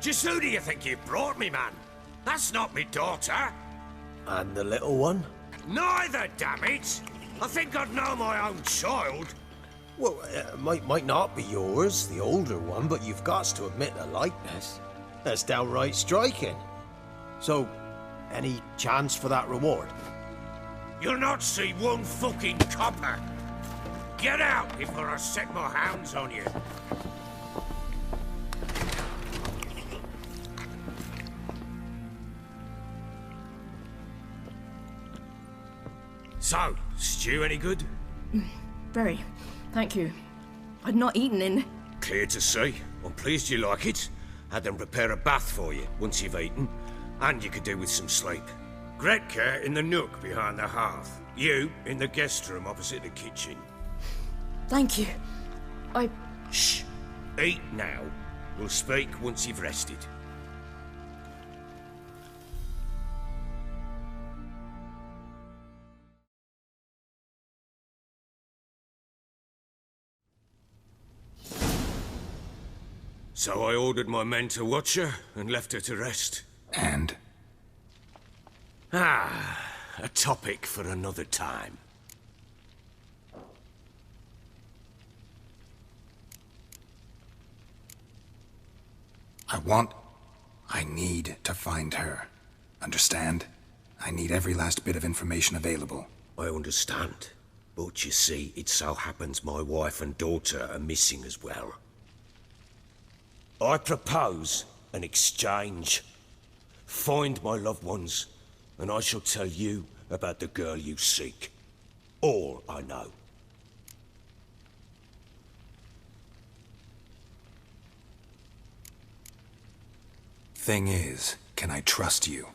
Just who do you think you've brought me, man? That's not me daughter. And the little one? Neither, damn it! I think I'd know my own child. Well, might not be yours, the older one, but you've got to admit a likeness. That's downright striking. So, any chance for that reward? You'll not see one fucking copper. Get out before I set my hounds on you. So, stew any good? Very. Thank you. I'd not eaten in... Clear to see. I'm pleased you like it. Had them prepare a bath for you once you've eaten. And you could do with some sleep. Gretka in the nook behind the hearth. You in the guest room opposite the kitchen. Thank you. Shh. Eat now. We'll speak once you've rested. So I ordered my men to watch her and left her to rest. And? A topic for another time. I need to find her. Understand? I need every last bit of information available. I understand. But you see, it so happens my wife and daughter are missing as well. I propose an exchange. Find my loved ones, and I shall tell you about the girl you seek. All I know. Thing is, can I trust you?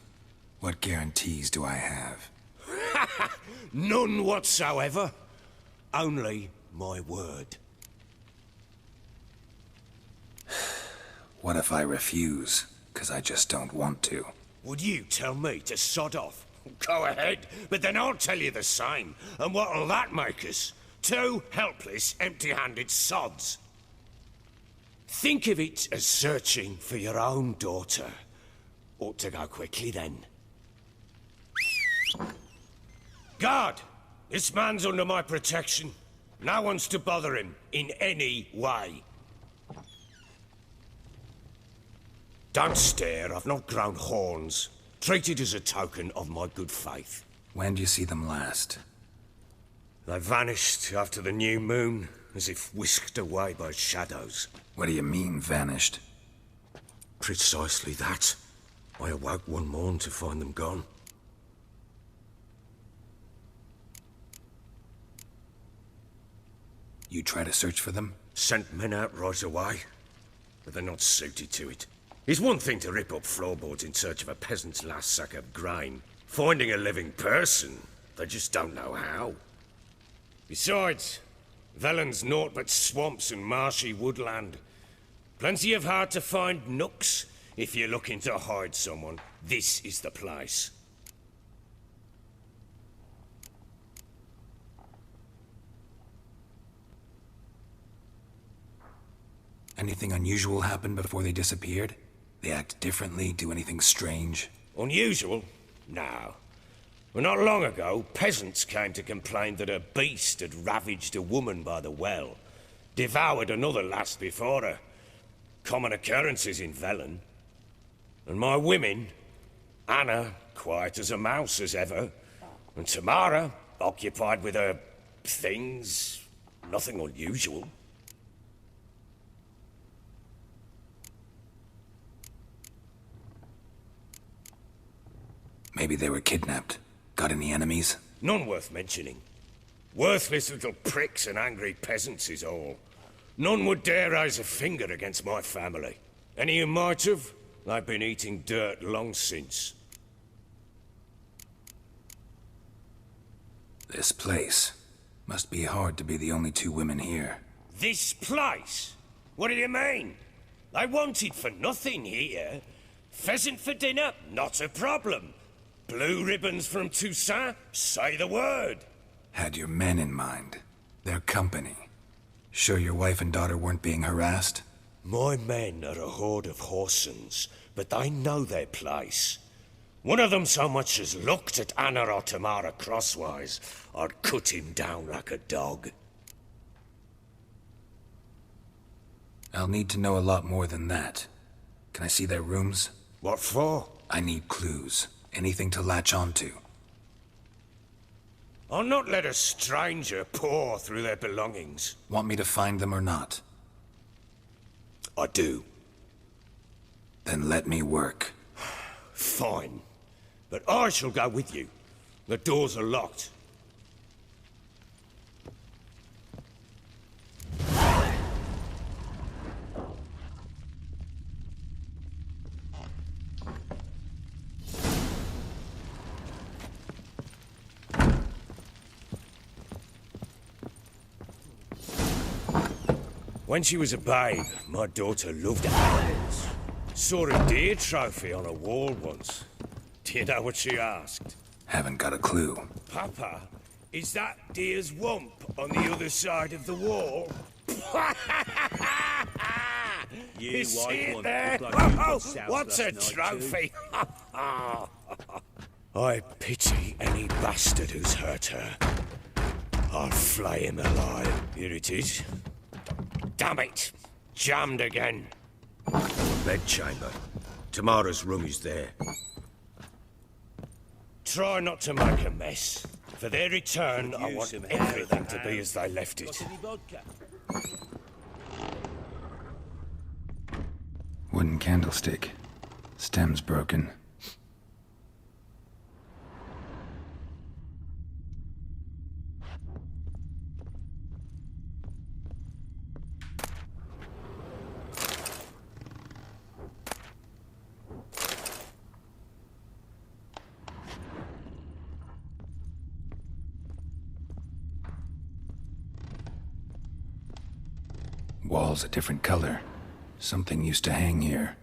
What guarantees do I have? None whatsoever. Only my word. What if I refuse? 'Cause I just don't want to. Would you tell me to sod off? Go ahead, but then I'll tell you the same. And what'll that make us? Two helpless, empty-handed sods. Think of it as searching for your own daughter. Ought to go quickly then. Guard! This man's under my protection. No one's to bother him in any way. Don't stare, I've not grown horns. Treat it as a token of my good faith. When do you see them last? They vanished after the new moon, as if whisked away by shadows. What do you mean, vanished? Precisely that. I awoke one morn to find them gone. You try to search for them? Sent men out right away, but they're not suited to it. It's one thing to rip up floorboards in search of a peasant's last sack of grain. Finding a living person, they just don't know how. Besides, Velen's naught but swamps and marshy woodland. Plenty of hard-to-find nooks. If you're looking to hide someone, this is the place. Anything unusual happen before they disappeared? They act differently, do anything strange? Unusual? No. Well, not long ago, peasants came to complain that a beast had ravaged a woman by the well. Devoured another lass before her. Common occurrences in Velen. And my women, Anna, quiet as a mouse as ever, and Tamara, occupied with her things, nothing unusual. Maybe they were kidnapped. Got any enemies? None worth mentioning. Worthless little pricks and angry peasants is all. None would dare raise a finger against my family. Any who might have, they've been eating dirt long since. This place. Must be hard to be the only two women here. This place? What do you mean? They wanted for nothing here. Pheasant for dinner? Not a problem. Blue ribbons from Toussaint? Say the word. Had your men in mind. Their company. Sure your wife and daughter weren't being harassed? My men are a horde of whoresons, but they know their place. One of them so much as looked at Anna or Tamara crosswise, I'd cut him down like a dog. I'll need to know a lot more than that. Can I see their rooms? What for? I need clues. Anything to latch onto. I'll not let a stranger pore through their belongings. Want me to find them or not? I do. Then let me work. Fine. But I shall go with you. The doors are locked. When she was a babe, my daughter loved animals. Saw a deer trophy on a wall once. Do you know what she asked? Haven't got a clue. Papa, is that deer's wump on the other side of the wall? You see it there? What's a trophy? I pity any bastard who's hurt her. I'll flay him alive. Here it is. Damn it! Jammed again. Bedchamber. Tamara's room is there. Try not to make a mess. For their return, I want everything to be as they left it. Wooden candlestick. Stem's broken. Wall's a different color. Something used to hang here.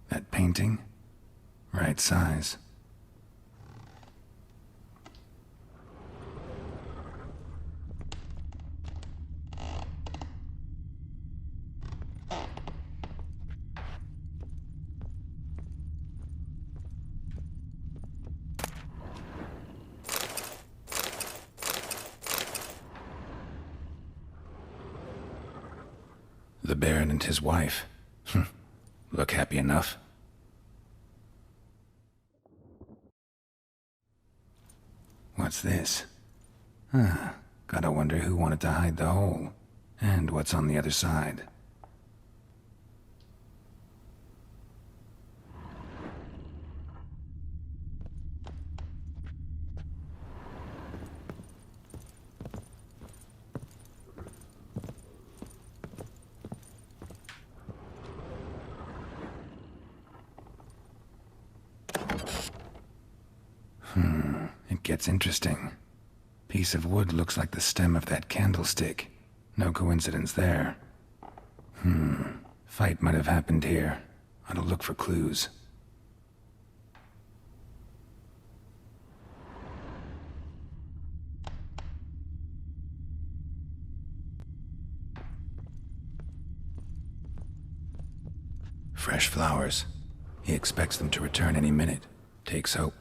That painting? Right size. The Baron and his wife. Look happy enough. What's this? Gotta wonder who wanted to hide the hole. And what's on the other side. It gets interesting. Piece of wood looks like the stem of that candlestick. No coincidence there. Fight might have happened here. Ought to look for clues. Fresh flowers. He expects them to return any minute. Takes hope.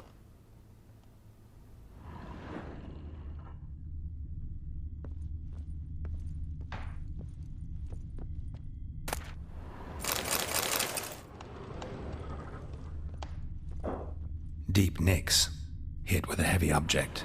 Deep nicks. Hit with a heavy object.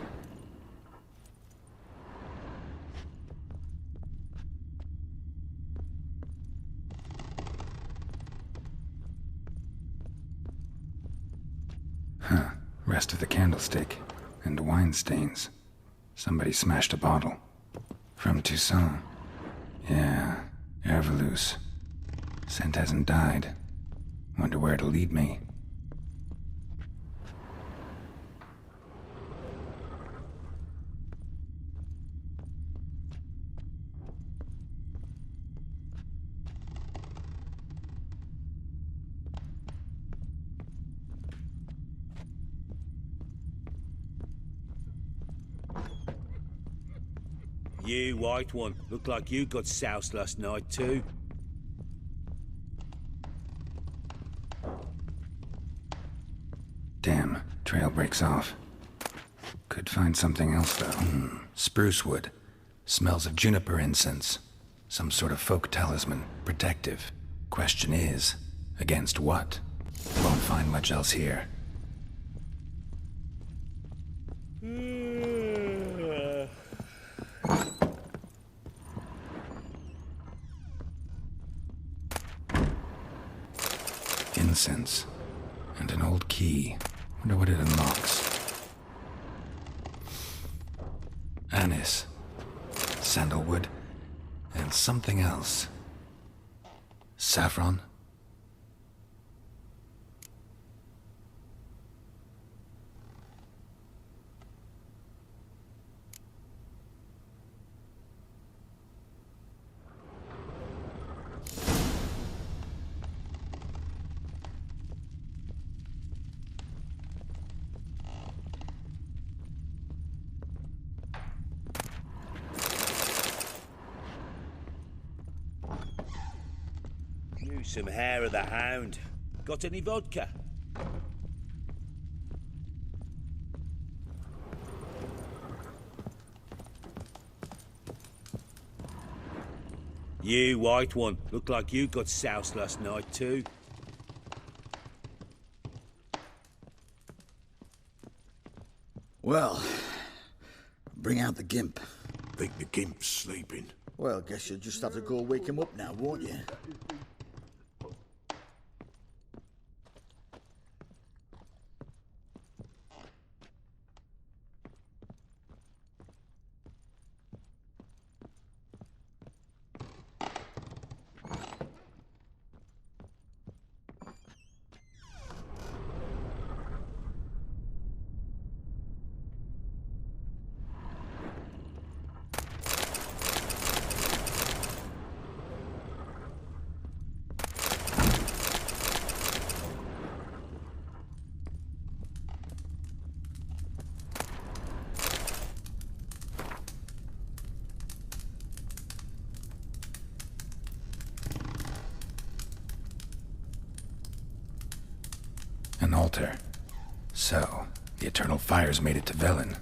Rest of the candlestick. And wine stains. Somebody smashed a bottle. From Toussaint. Yeah, Herveloos. Scent hasn't died. Wonder where it'll lead me. You, white one, look like you got soused last night too. trail breaks off. Could find something else, though. Spruce wood. Smells of juniper incense. Some sort of folk talisman. Protective. Question is, against what? Won't find much else here. Incense. And an old key. Wonder what it unlocks. Anise. Sandalwood. And something else. Saffron? Some hair of the hound. Got any vodka? You, white one. Look like you got soused last night too. Well, bring out the gimp. Think the gimp's sleeping. Well, guess you'll just have to go wake him up now, won't you? An altar. So, the eternal fires made it to Velen.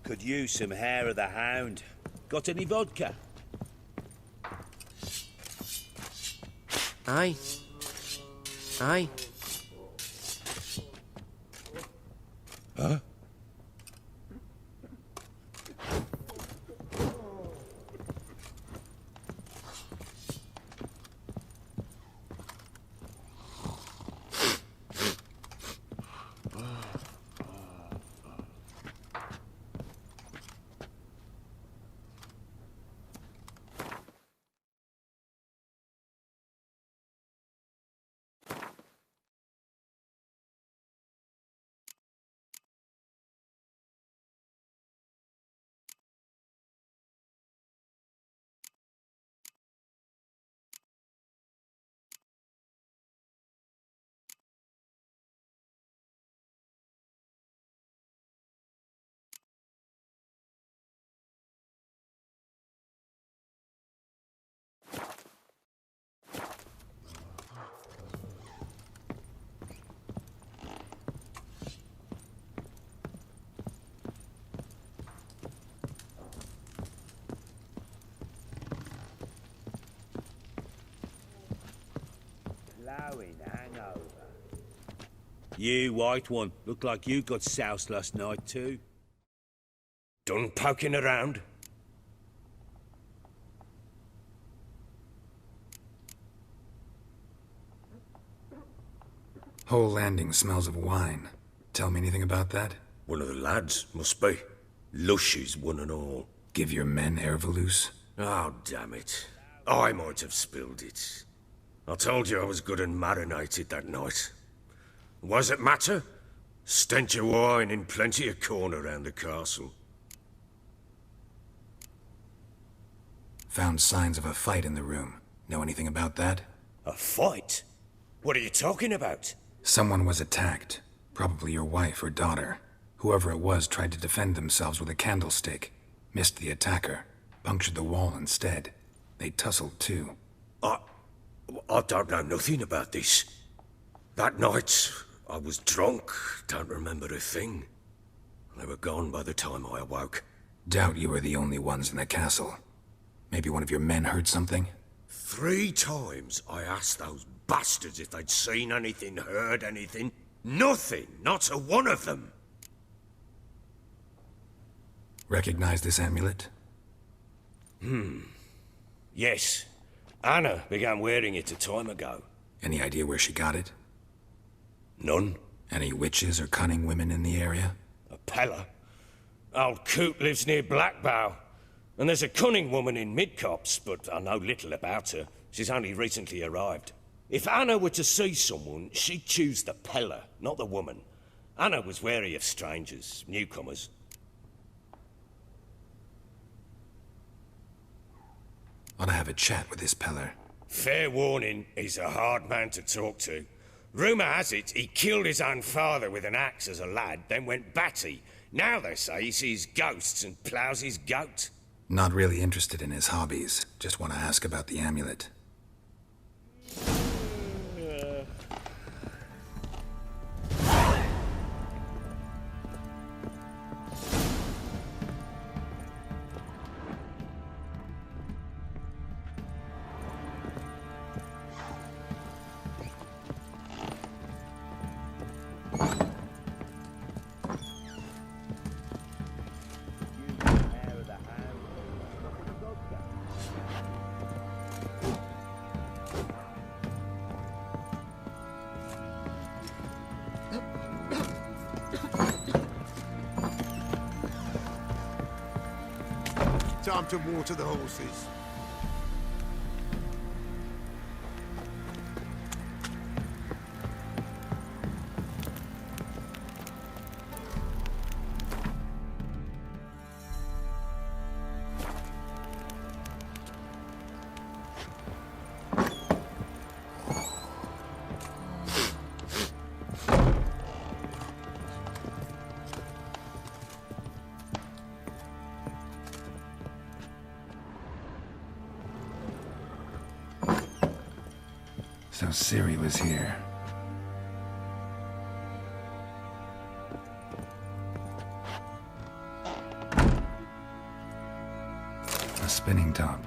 Could use some hair of the hound. Got any vodka? Aye. Aye. Huh? Blowing hangover. You, white one, look like you got soused last night too. Done poking around? Whole landing smells of wine. Tell me anything about that? One of the lads, must be. Lushes, one and all. Give your men Ervelus? Oh, damn it. I might have spilled it. I told you I was good and marinated that night. What does it matter? Stench of wine in plenty of corn around the castle. Found signs of a fight in the room. Know anything about that? A fight? What are you talking about? Someone was attacked. Probably your wife or daughter. Whoever it was tried to defend themselves with a candlestick. Missed the attacker. Punctured the wall instead. They tussled too. I don't know nothing about this. That night, I was drunk. Don't remember a thing. They were gone by the time I awoke. Doubt you were the only ones in the castle. Maybe one of your men heard something? 3 times I asked those bastards if they'd seen anything, heard anything. Nothing, not a one of them. Recognize this amulet? Yes. Anna began wearing it a time ago. Any idea where she got it? None. Any witches or cunning women in the area? A Pella. Old Coot lives near Blackbow. And there's a cunning woman in Midcopse, but I know little about her. She's only recently arrived. If Anna were to see someone, she'd choose the Pella, not the woman. Anna was wary of strangers, newcomers. Ought to have a chat with this Peller. Fair warning, he's a hard man to talk to. Rumour has it he killed his own father with an axe as a lad, then went batty. Now they say he sees ghosts and ploughs his goat. Not really interested in his hobbies. Just want to ask about the amulet. Time to water the horses. So Ciri was here. A spinning top.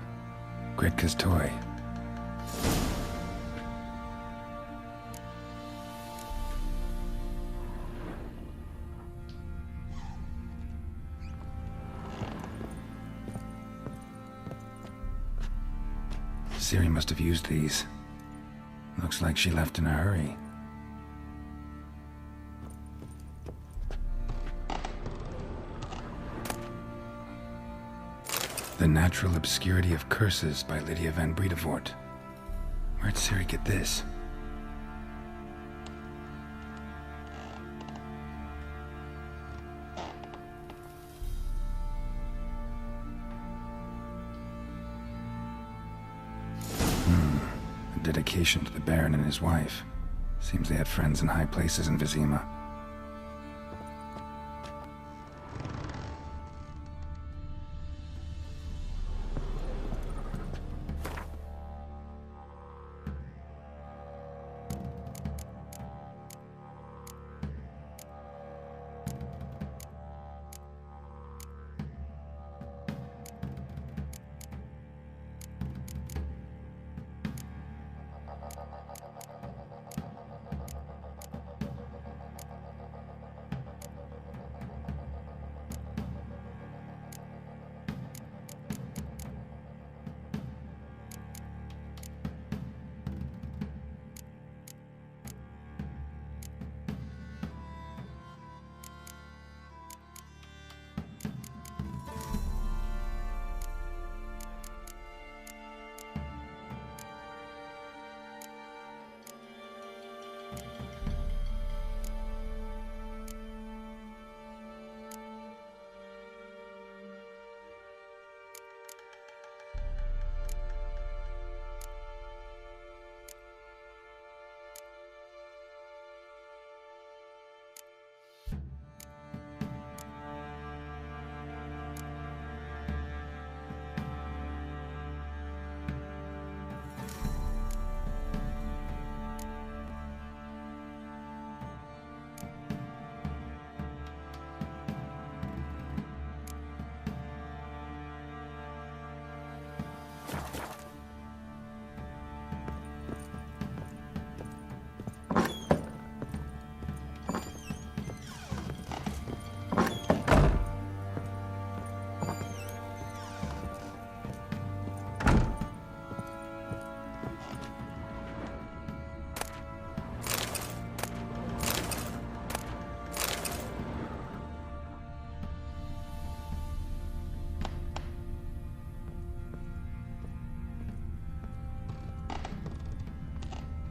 Gritka's toy. Ciri must have used these. Looks like she left in a hurry. The Natural Obscurity of Curses by Lydia van Bredevoort. Where'd Ciri get this? Dedication to the Baron and his wife. Seems they had friends in high places in Vizima.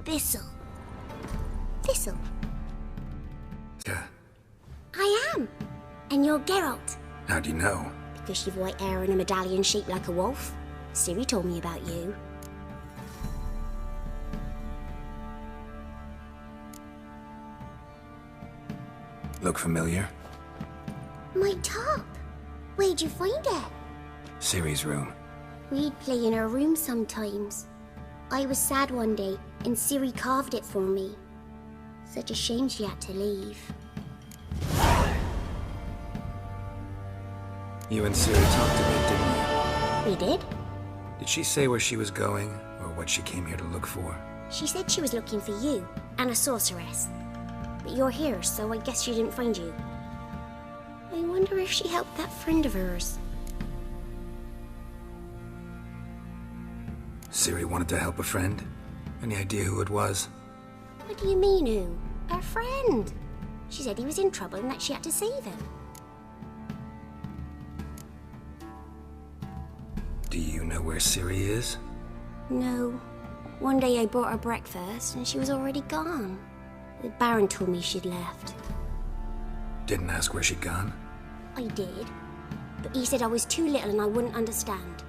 Thistle. Thistle? Yeah. I am. And you're Geralt. How do you know? Because you've white hair and a medallion shaped like a wolf. Siri told me about you. Look familiar? My top. Where'd you find it? Ciri's room. We'd play in her room sometimes. I was sad one day, and Siri carved it for me. Such a shame she had to leave. You and Ciri talked a bit, didn't you? We did? Did she say where she was going, or what she came here to look for? She said she was looking for you, and a sorceress. But you're here, so I guess she didn't find you. I wonder if she helped that friend of hers. Ciri wanted to help a friend? Any idea who it was? What do you mean, who? Her friend. She said he was in trouble and that she had to save him. Do you know where Ciri is? No. One day I bought her breakfast and she was already gone. The Baron told me she'd left. Didn't ask where she'd gone? I did. But he said I was too little and I wouldn't understand.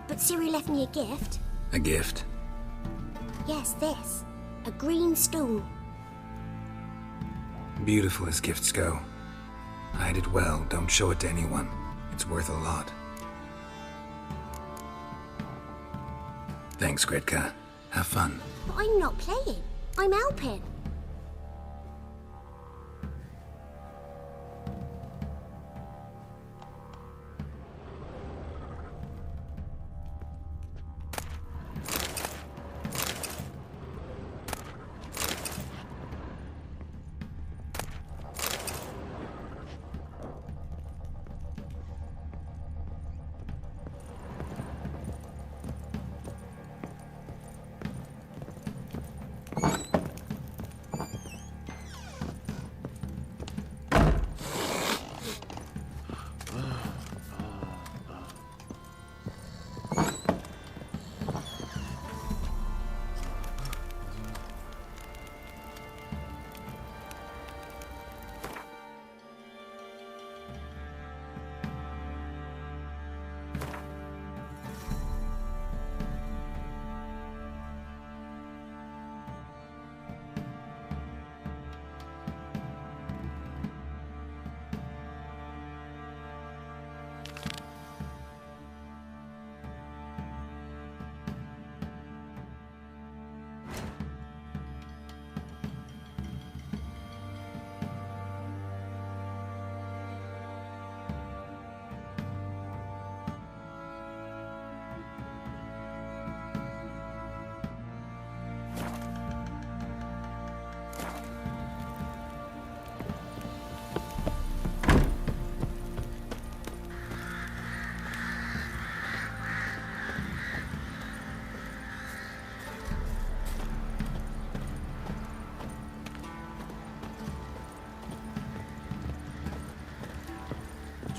But Ciri left me a gift. A gift? Yes, this. A green stone. Beautiful as gifts go. Hide it well, don't show it to anyone. It's worth a lot. Thanks, Gretka. Have fun. But I'm not playing. I'm helping.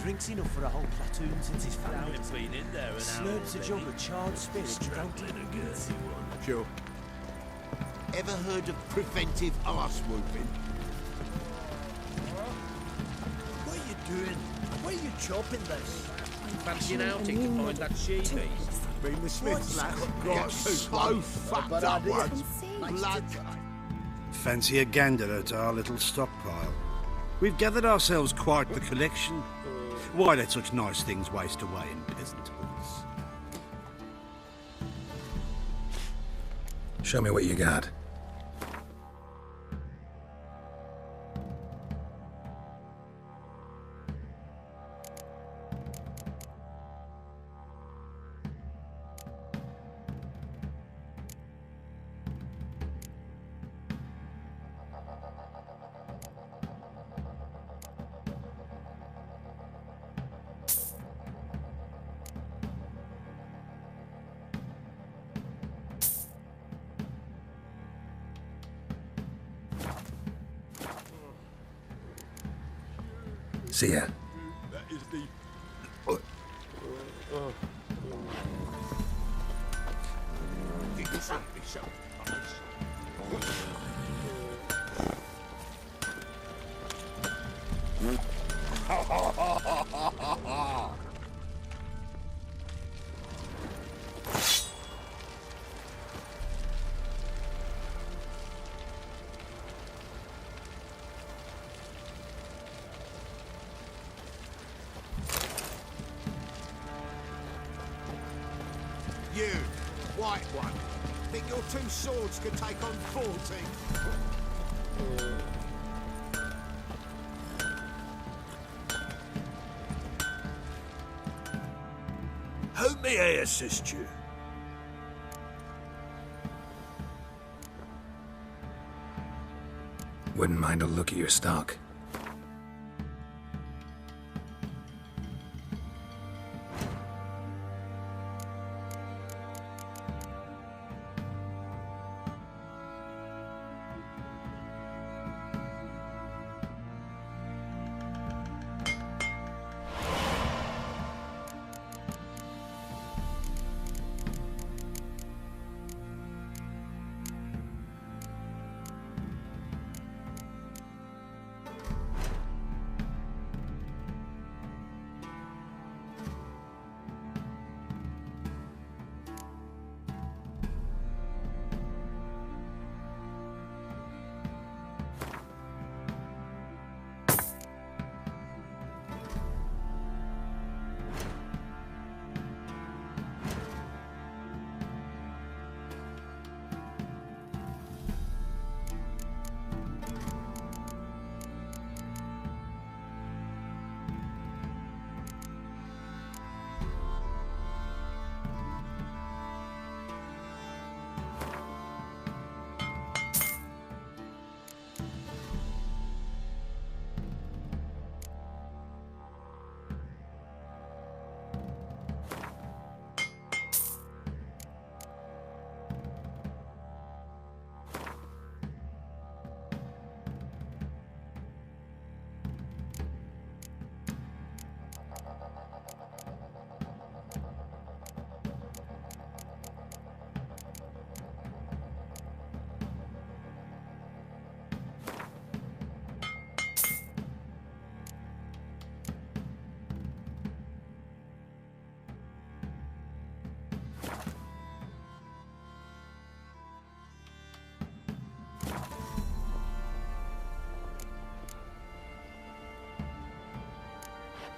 Drinks enough for a whole platoon since his family has been in there. Slurps a jug of charred spirit and don't it. Sure. Ever heard of preventive arse whooping? What are you doing? Where are you chopping this? Fancy an outing to find that she-beast? Been the Smiths, lad. Got so fucked up once. Blood. Fancy a gander at our little stockpile. We've gathered ourselves quite the collection. Why let such nice things waste away in peasant hoods? Show me what you got. See ya. That is the... You can see me so nice. You, white one. Think your two swords can take on 40? How may I assist you? Wouldn't mind a look at your stock.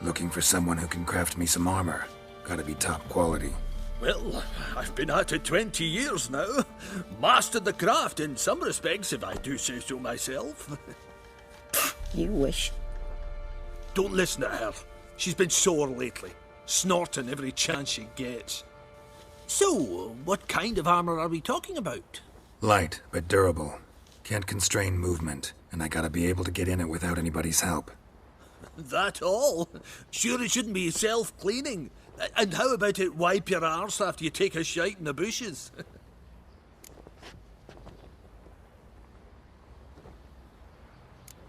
Looking for someone who can craft me some armor. Gotta be top quality. Well, I've been at it 20 years now. Mastered the craft in some respects, if I do say so myself. You wish. Don't listen to her. She's been sore lately, snorting every chance she gets. So, what kind of armor are we talking about? Light, but durable. Can't constrain movement, and I gotta be able to get in it without anybody's help. That all? Sure it shouldn't be self-cleaning. And how about it wipe your arse after you take a shite in the bushes?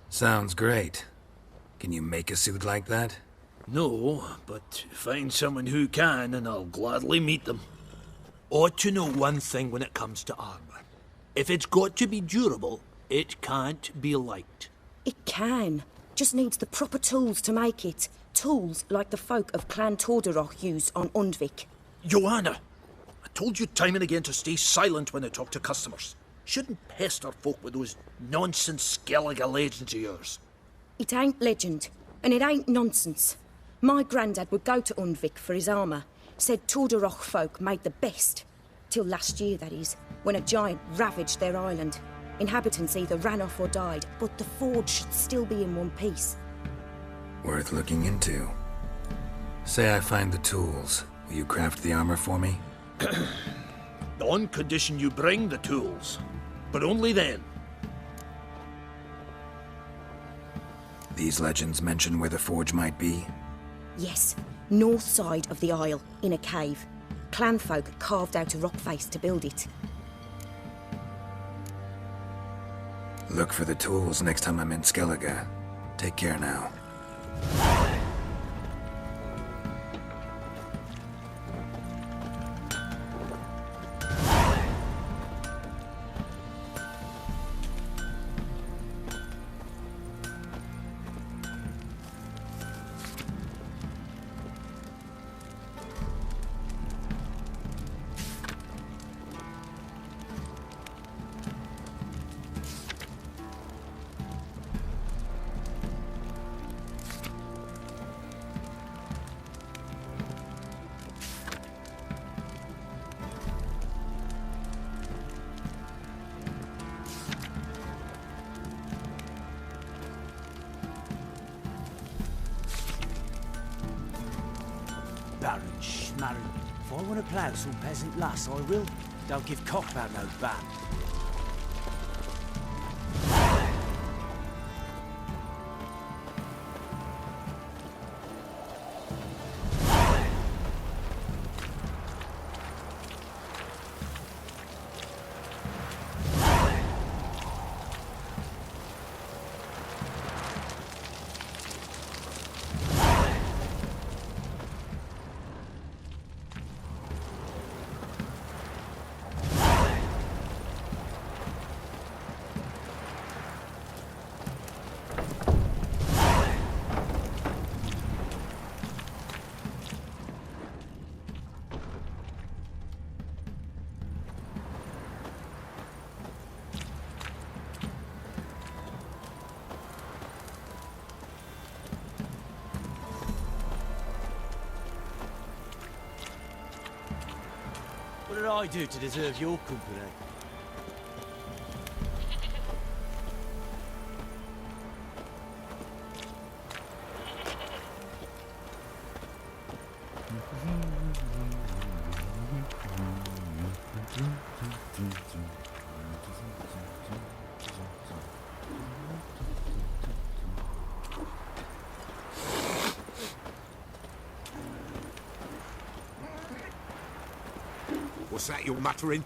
Sounds great. Can you make a suit like that? No, but find someone who can and I'll gladly meet them. Ought to know one thing when it comes to armor. If it's got to be durable, it can't be light. It can. Just needs the proper tools to make it. Tools like the folk of Clan Tordaroch use on Undvik. Joanna, I told you time and again to stay silent when I talk to customers. Shouldn't pester folk with those nonsense Skellige legends of yours. It ain't legend, and it ain't nonsense. My granddad would go to Undvik for his armour. Said Tordaroch folk made the best. Till last year, that is, when a giant ravaged their island. Inhabitants either ran off or died, but the forge should still be in one piece. Worth looking into. Say I find the tools. Will you craft the armor for me? On condition you bring the tools. But only then. These legends mention where the forge might be? Yes, north side of the isle, in a cave. Clanfolk carved out a rock face to build it. Look for the tools next time I'm in Skellige. Take care now. Baron Schmarren. If I want to plough some peasant lass, I will. Don't give cock about no ban. What did I do to deserve your company? What's that you're muttering?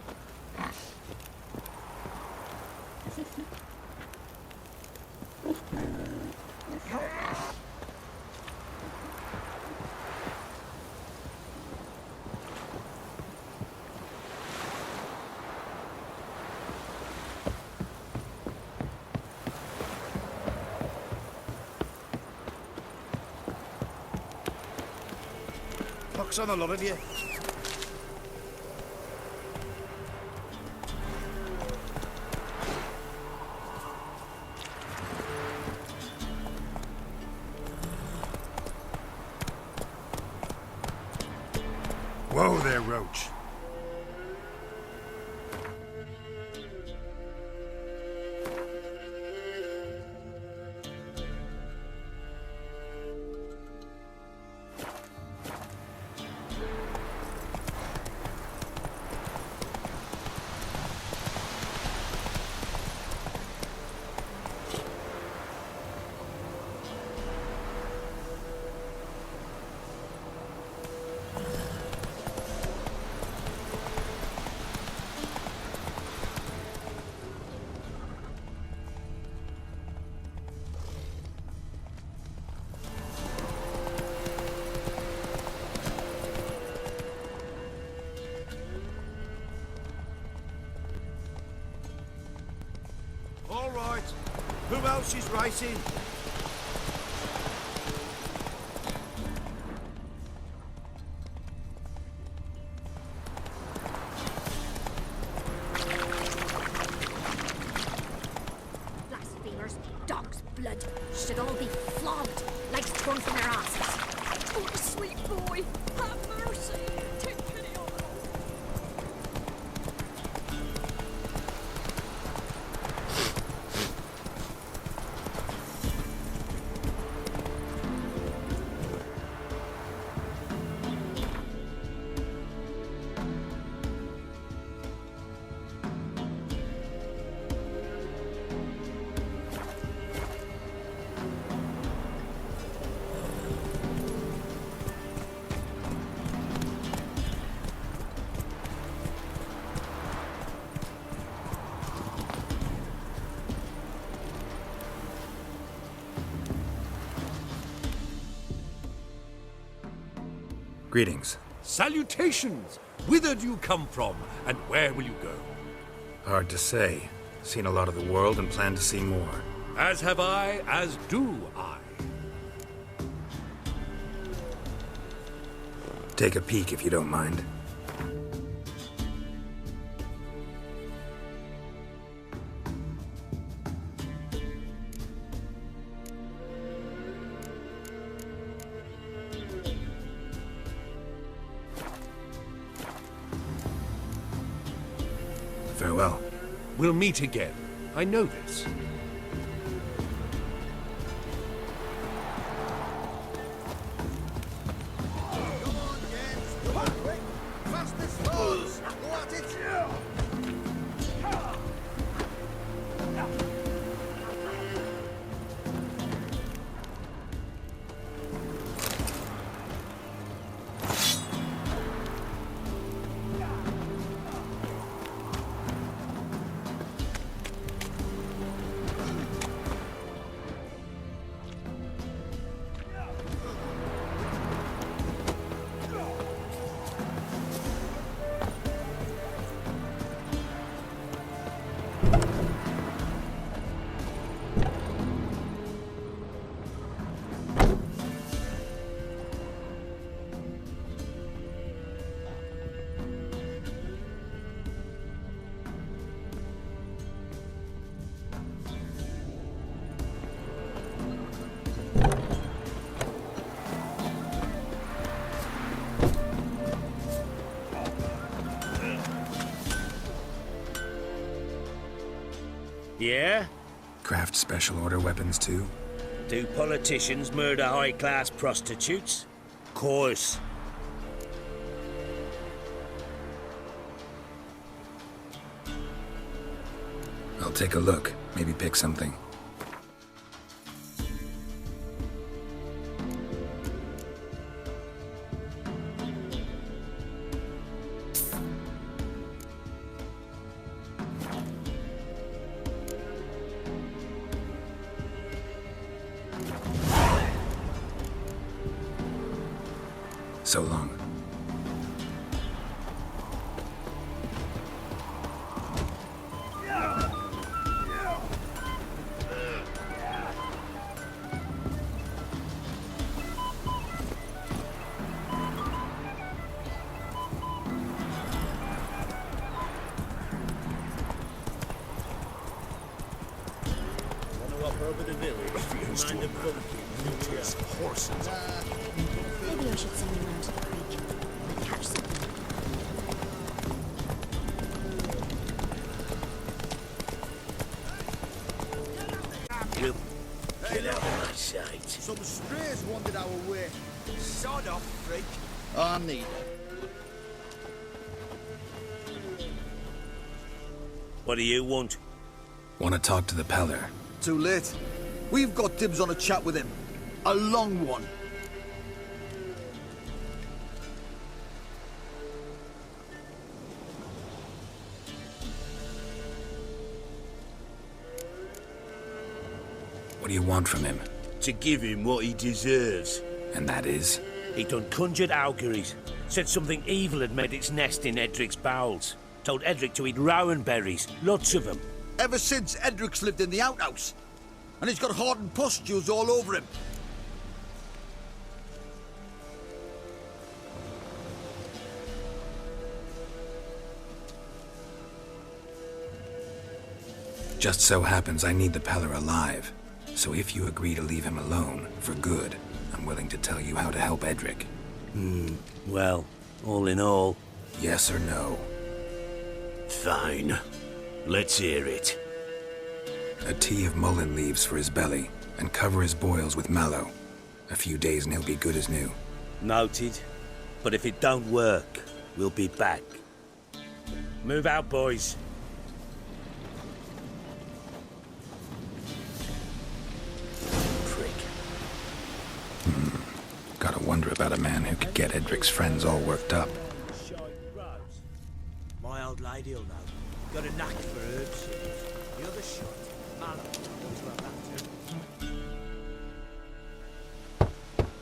Pox on a lot of you. Whoa there, Roach. All right. Who else is racing? Blasphemers, dog's blood, should all be flogged like sprung from their asses. Oh, sweet boy, have mercy. Take pity on us. Greetings. Salutations! Whither do you come from, and where will you go? Hard to say. Seen a lot of the world and plan to see more. As have I, as do I. Take a peek if you don't mind. Farewell. We'll meet again. I know this. Come on, Yeah? Craft special order weapons too? Do politicians murder high-class prostitutes? Course. I'll take a look. Maybe pick something. So long. Maybe I should send them round to the creek and catch something. You get out of my sight. Some strays wandered our way. Sod off, freak. I'm neither. What do you want? Want to talk to the Peller? Too late. We've got dibs on a chat with him. A long one. What do you want from him? To give him what he deserves. And that is? He done conjured auguries. Said something evil had made its nest in Edric's bowels. Told Edric to eat rowan berries. Lots of them. Ever since Edric's lived in the outhouse. And he's got hardened pustules all over him. Just so happens I need the Peller alive. So if you agree to leave him alone, for good, I'm willing to tell you how to help Edric. Well, all in all... Yes or no? Fine. Let's hear it. A tea of mullein leaves for his belly, and cover his boils with mallow. A few days and he'll be good as new. Noted. But if it don't work, we'll be back. Move out, boys. Gotta wonder about a man who could get Edric's friends all worked up. My old lady'll know. Got a knack for herbs. The other shot, mallow. Those like that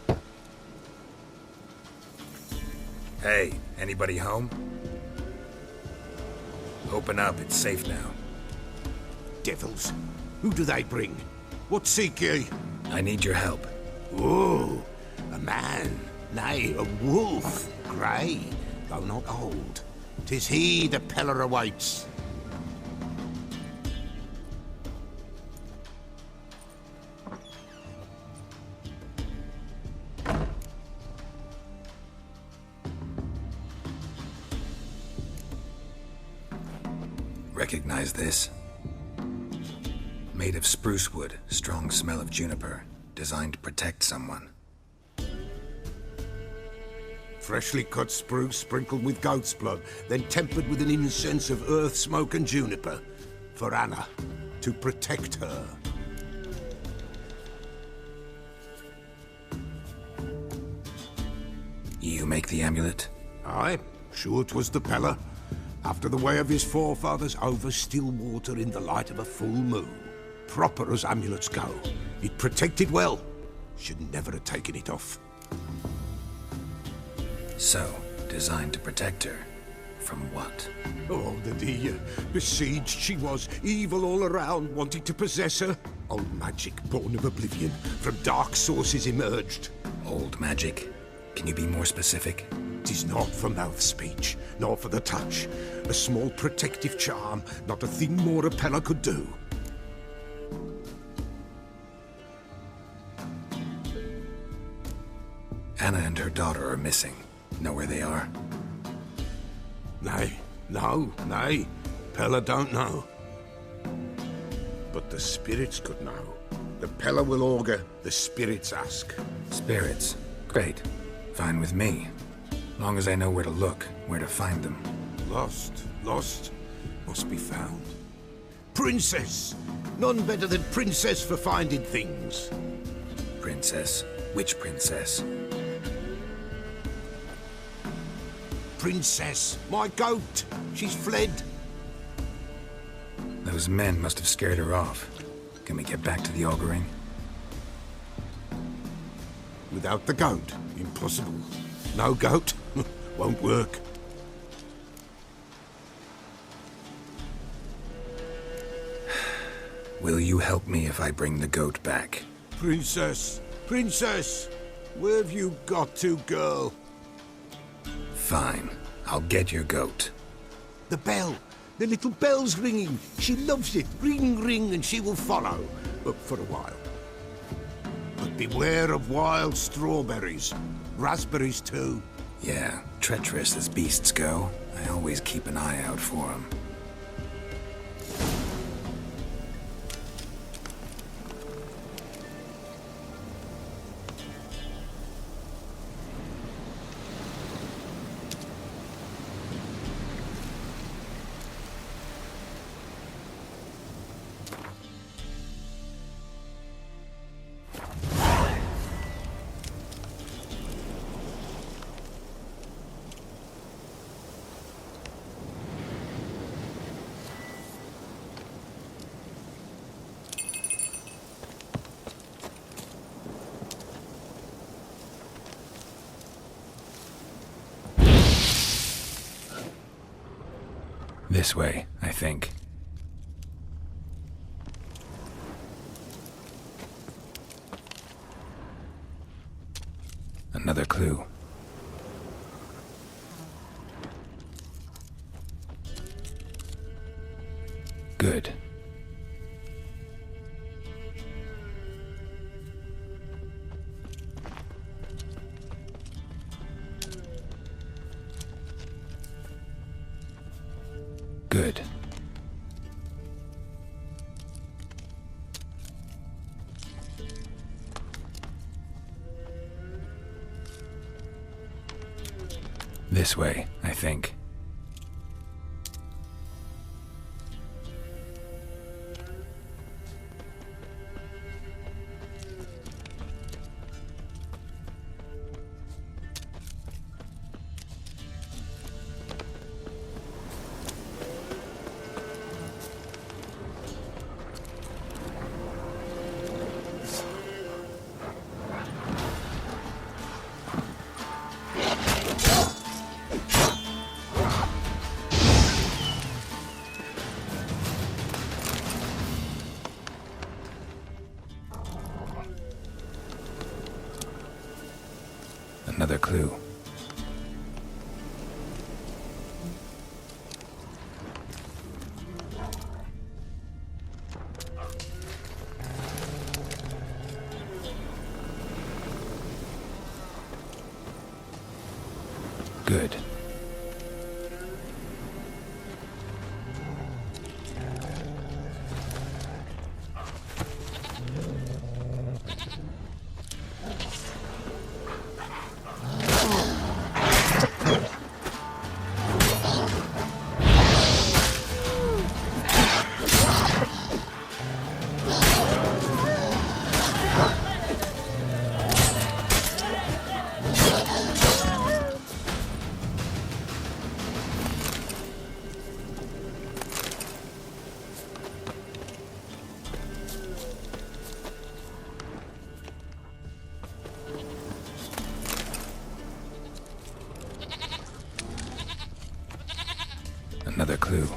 too. Hey, anybody home? Open up, it's safe now. Devils. Who do they bring? What seek ye? I need your help. Ooh, a man, nay, a wolf, grey, though not old. 'Tis he the Peller awaits. Recognize this? Made of spruce wood, strong smell of juniper, designed to protect someone. Freshly cut spruce sprinkled with goat's blood, then tempered with an incense of earth, smoke and juniper. For Anna, to protect her. You make the amulet? Aye, sure 'twas the Peller. After the way of his forefathers, over still water in the light of a full moon. Proper as amulets go. It protected well. Should never have taken it off. So, designed to protect her. From what? Oh, the dear. Besieged she was, evil all around, wanting to possess her. Old magic, born of oblivion, from dark sources emerged. Old magic? Can you be more specific? 'Tis not for mouth speech, nor for the touch. A small protective charm, not a thing more a Peller could do. Anna and her daughter are missing. Know where they are? Nay, no, nay. Peller don't know. but the spirits could know. The Pella will augur, the spirits ask. Spirits? Great. Fine with me. Long as I know where to look, where to find them. Lost, must be found. Princess! None better than Princess for finding things. Princess? Which princess? Princess, my goat! She's fled. Those men must have scared her off. Can we get back to the auguring? Without the goat, impossible. No goat, won't work. Will you help me if I bring the goat back? Princess! Princess! Where have you got to, girl? Fine. I'll get your goat. The bell! The little bell's ringing. She loves it. Ring, ring, and she will follow. But for a while. But beware of wild strawberries. Raspberries, too. Yeah, treacherous as beasts go. I always keep an eye out for them. This way, I think. Another clue. Good. Good. This way, I think. Another clue. Good. Another clue.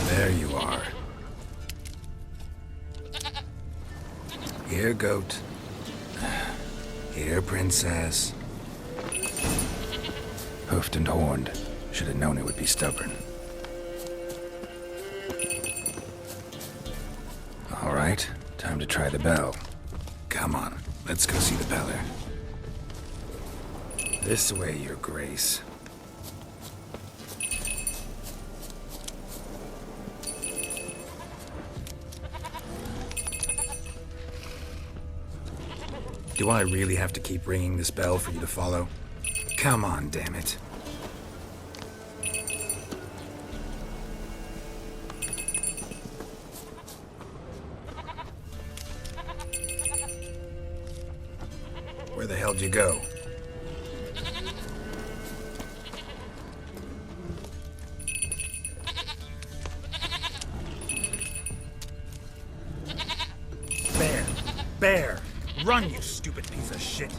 There you are. Here, goat. Here, princess. Hoofed and horned. Should have known it would be stubborn. All right, time Time to try the bell. Come on, let's go see the Peller. This way, Your Grace. Do I really have to keep ringing this bell for you to follow? Come on, damn it. Where the hell'd you go? Bear! Run, you stupid piece of shit!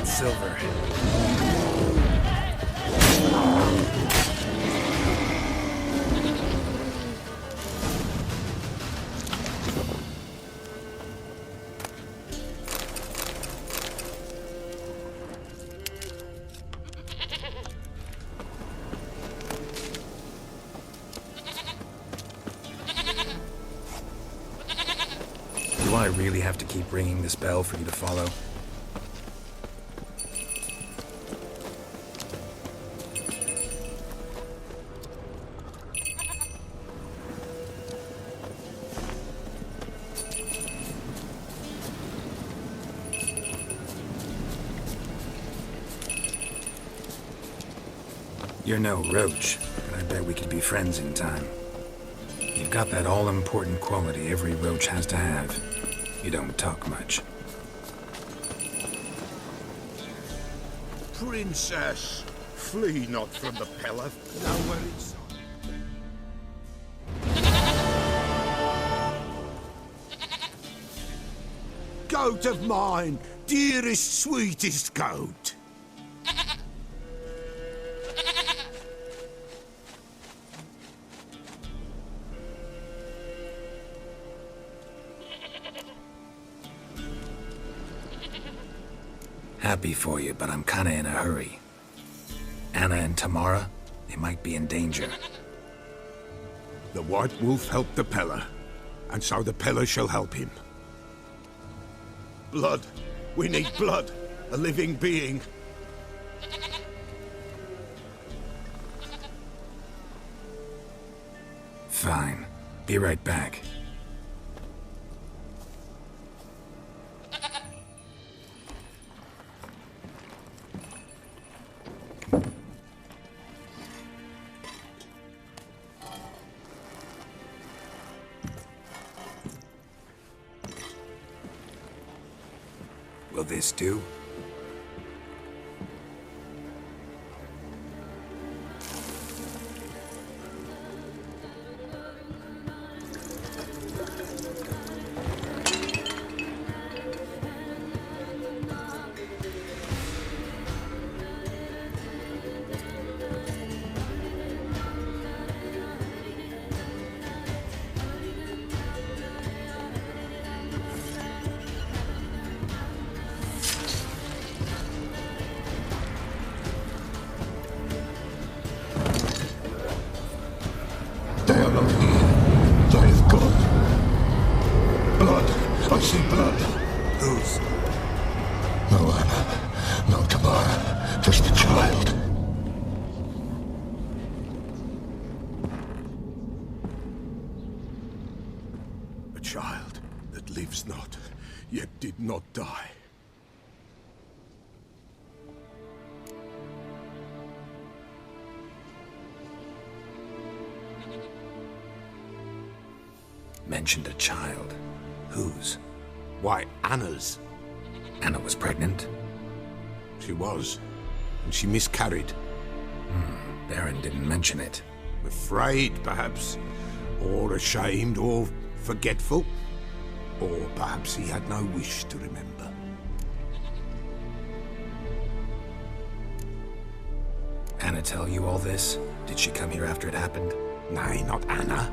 Silver. Do I really have to keep ringing this bell for you to follow? You're no roach, but I bet we could be friends in time. You've got that all-important quality every roach has to have. You don't talk much. Princess, flee not from the Peller. Nowhere inside. Goat of mine, dearest, sweetest goat. Happy for you, but I'm kinda in a hurry. Anna and Tamara, they might be in danger. The White Wolf helped the Peller, and so the Peller shall help him. Blood. We need blood. A living being. Fine. Be right back. Will this do? mentioned a child. Whose? Why, Anna's. Anna was pregnant? She was, and she miscarried. Baron didn't mention it. Afraid, perhaps, or ashamed, or forgetful. Or perhaps he had no wish to remember. Anna tell you all this? Did she come here after it happened? Nay, not Anna.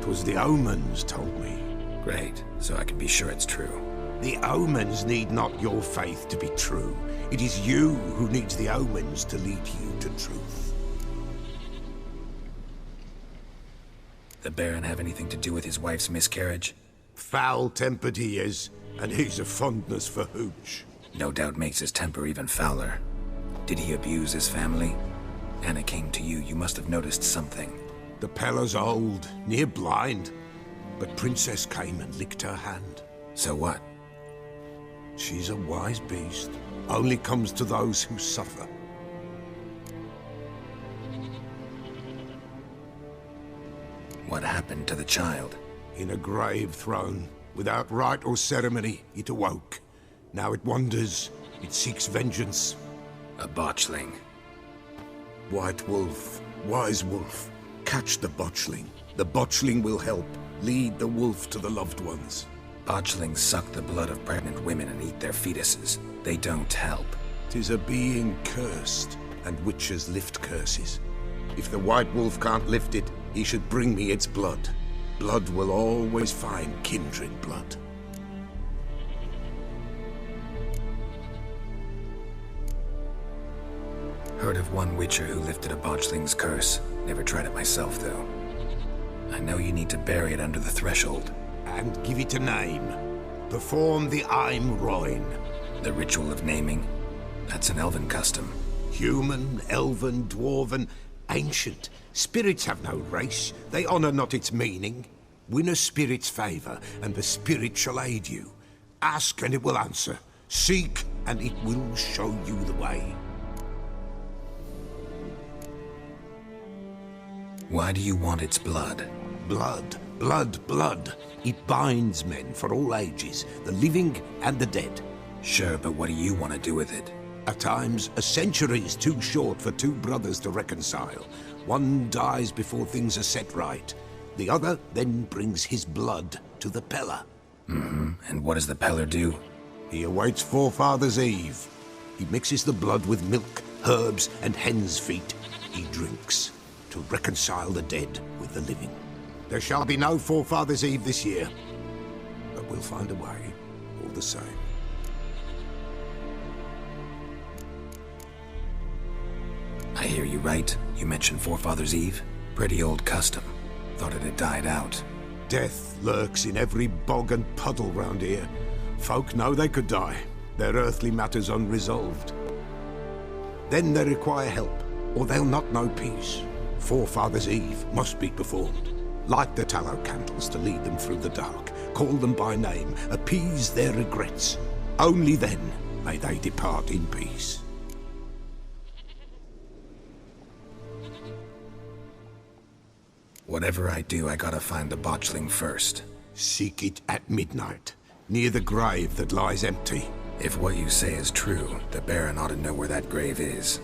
'Twas the omens told me. Great, so I can be sure it's true. The omens need not your faith to be true. It is you who needs the omens to lead you to truth. The Baron have anything to do with his wife's miscarriage? Foul-tempered he is, and he's a fondness for hooch. No doubt makes his temper even fouler. Did he abuse his family? Anna came to you, you must have noticed something. The Pella's old, near blind, but Princess came and licked her hand. So what? She's a wise beast. Only comes to those who suffer. What happened to the child? In a grave thrown. Without rite or ceremony, it awoke. Now it wanders. It seeks vengeance. A botchling. White wolf, wise wolf. Catch the botchling. The botchling will help. Lead the wolf to the loved ones. Botchlings suck the blood of pregnant women and eat their fetuses. They don't help. 'Tis a being cursed, and witches lift curses. If the white wolf can't lift it, he should bring me its blood. Blood will always find kindred blood. Heard of one witcher who lifted a botchling's curse. Never tried it myself, though. I know you need to bury it under the threshold. And give it a name. Perform the Aim Roin. The ritual of naming? That's an elven custom. Human, elven, dwarven, ancient. Spirits have no race. They honor not its meaning. Win a spirit's favor, and the spirit shall aid you. Ask, and it will answer. Seek, and it will show you the way. Why do you want its blood? Blood, blood, blood. It binds men for all ages, the living and the dead. Sure, but what do you want to do with it? At times, a century is too short for two brothers to reconcile. One dies before things are set right. The other then brings his blood to the Peller. And what does the Peller do? He awaits Forefathers' Eve. He mixes the blood with milk, herbs, and hen's feet. He drinks to reconcile the dead with the living. There shall be no Forefathers' Eve this year, but we'll find a way, all the same. I hear you right. You mentioned Forefathers' Eve. Pretty old custom. Thought it had died out. Death lurks in every bog and puddle round here. Folk know they could die, their earthly matters unresolved. Then they require help, or they'll not know peace. Forefathers' Eve must be performed. Light the tallow candles to lead them through the dark. Call them by name, appease their regrets. Only then may they depart in peace. Whatever I do, I gotta find the botchling first. Seek it at midnight, near the grave that lies empty. If what you say is true, the Baron ought to know where that grave is.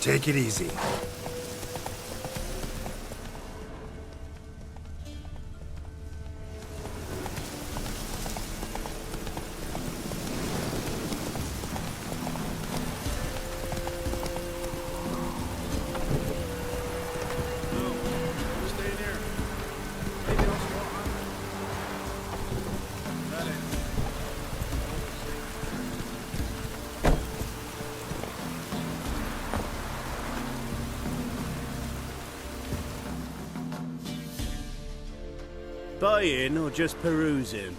Take it easy. Buying or just perusing?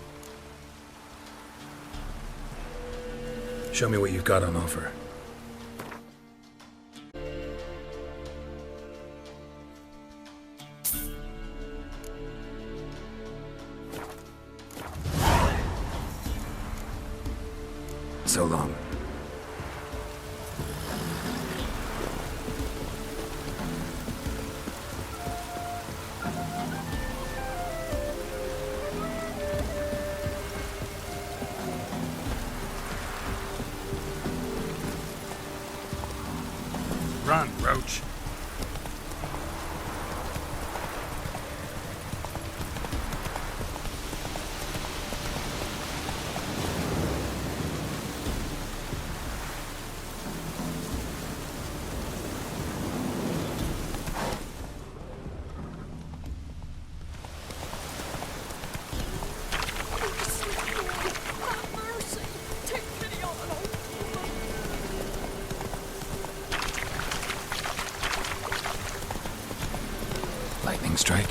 Show me what you've got on offer. So long. Run, Roach. Lightning strike.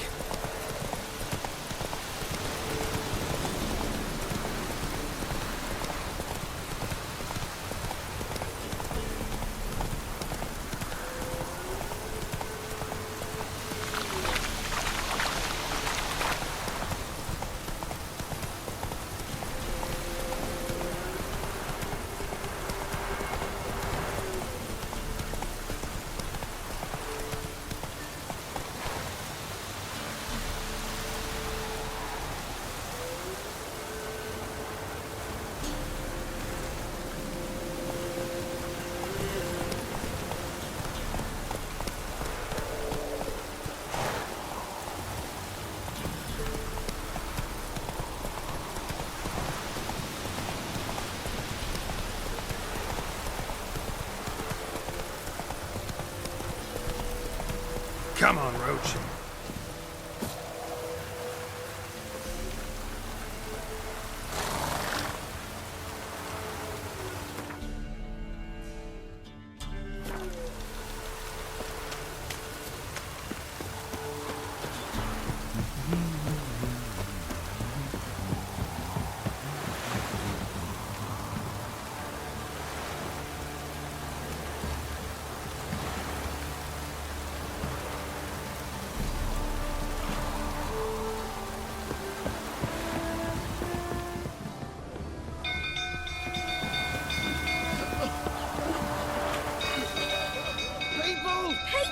Come on, Roach.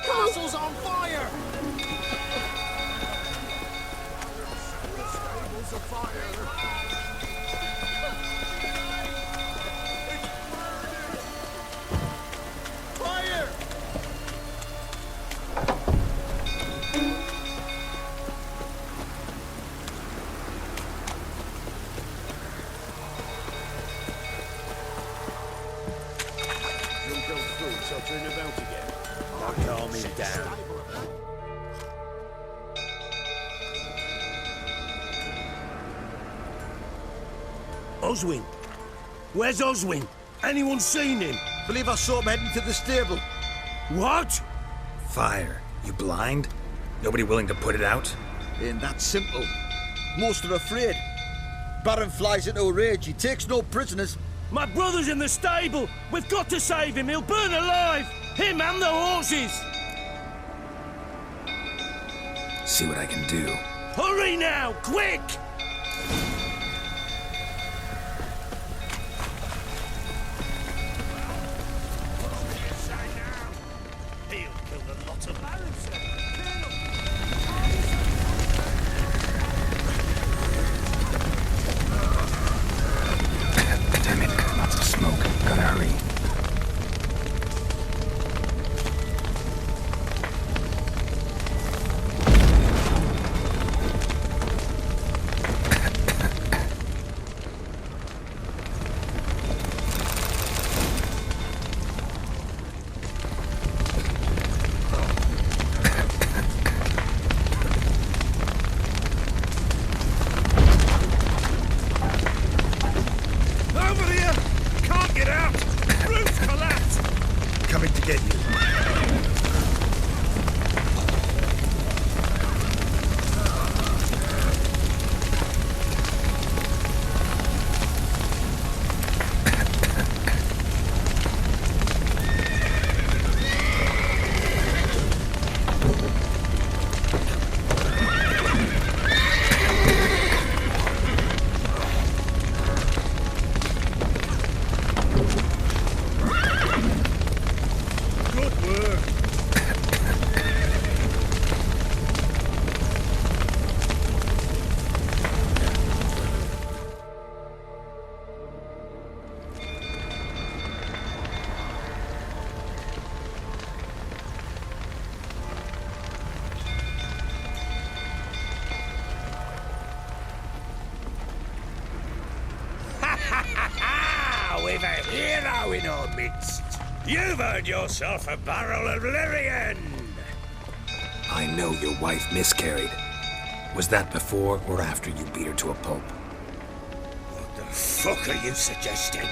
Castle's on fire! The stable's afire. Fire! You'll go through, so turn about again. Now calm him down. Oswin? Where's Oswin? Anyone seen him? Believe I saw him heading to the stable. What? Fire. You blind? Nobody willing to put it out? Ain't that simple. Most are afraid. Baron flies into a rage. He takes no prisoners. My brother's in the stable! We've got to save him! He'll burn alive! Him and the horses! See what I can do. Hurry now! Quick! He'll kill the lot of barons. Damn it, lots of smoke. Gotta hurry. We've a hero in our midst. You've earned yourself a barrel of Lyrian. I know your wife miscarried. Was that before or after you beat her to a pulp? What the fuck are you suggesting?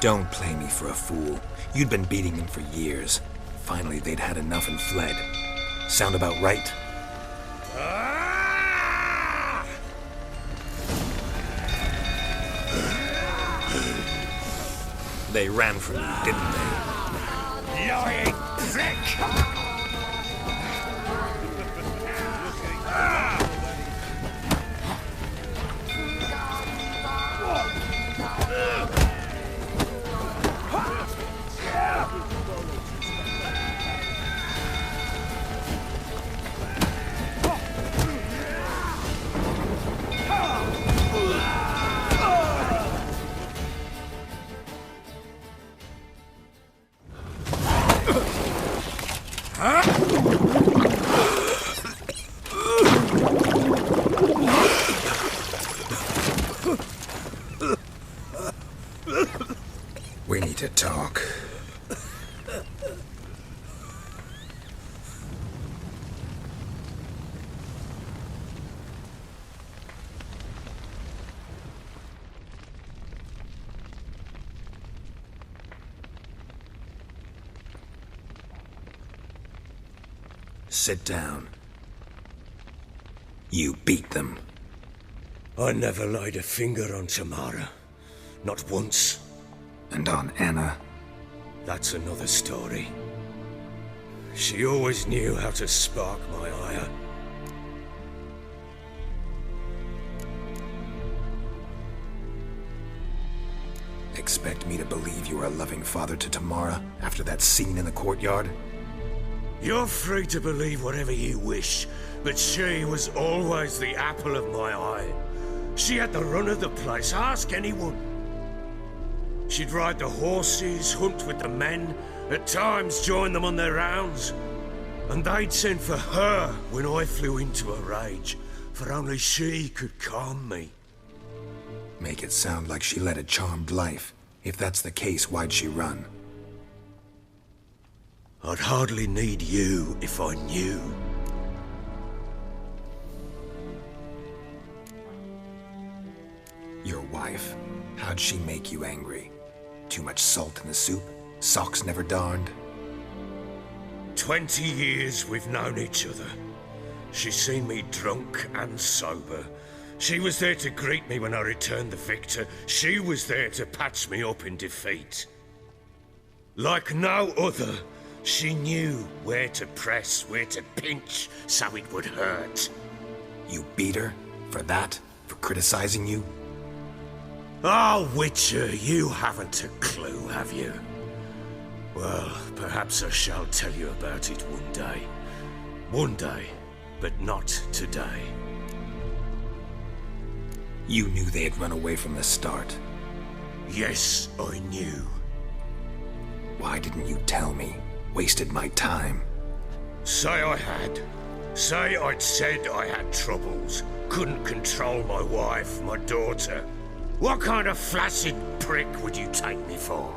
Don't play me for a fool. You'd been beating them for years. Finally, they'd had enough and fled. Sound about right? They ran from you, didn't they? Lying prick! We need to talk. Sit down. You beat them. I never laid a finger on Tamara. Not once. And on Anna? That's another story. She always knew how to spark my ire. Expect me to believe you were a loving father to Tamara after that scene in the courtyard? You're free to believe whatever you wish, but she was always the apple of my eye. She had the run of the place, ask anyone. She'd ride the horses, hunt with the men, at times join them on their rounds. And they'd send for her when I flew into a rage, for only she could calm me. Make it sound like she led a charmed life. If that's the case, why'd she run? I'd hardly need you if I knew. Your wife, how'd she make you angry? Too much salt in the soup? Socks never darned? 20 years we've known each other. She's seen me drunk and sober. She was there to greet me when I returned the victor. She was there to patch me up in defeat. Like no other, she knew where to press, where to pinch, so it would hurt. You beat her? For that? For criticizing you? Oh, Witcher, you haven't a clue, have you? Well, perhaps I shall tell you about it one day. One day, but not today. You knew they had run away from the start. Yes, I knew. Why didn't you tell me? Wasted my time. Say I had. Say I'd said I had troubles. Couldn't control my wife, my daughter. What kind of flaccid prick would you take me for?